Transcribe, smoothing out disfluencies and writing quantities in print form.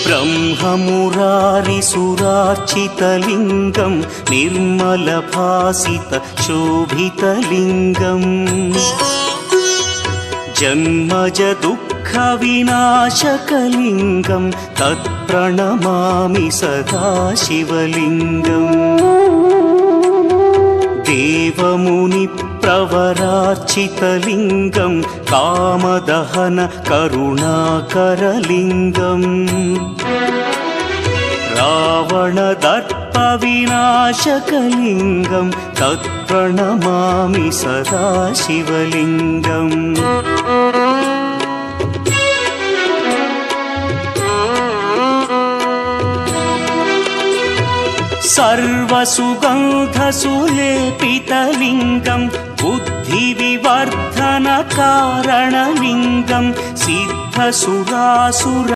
ब्रह्ममुरारिसुरार्चितलिङ्गं निर्मलभासितशोभितलिङ्गम् जन्मजदुःखविनाशकलिङ्गं तत्प्रणमामि सदा शिवलिङ्गम् देवमुनिप्रवरार्चितलिङ्गं कामदहन करुणाकरलिङ्गम् रावणदर्पविनाशकलिङ्गं तत्प्रणमामि सदा शिवलिङ्गम् सर्वसुगन्धसुलेपितलिङ्गं बुद्धिविवर्धनकारणलिङ्गं सिद्धसुरासुर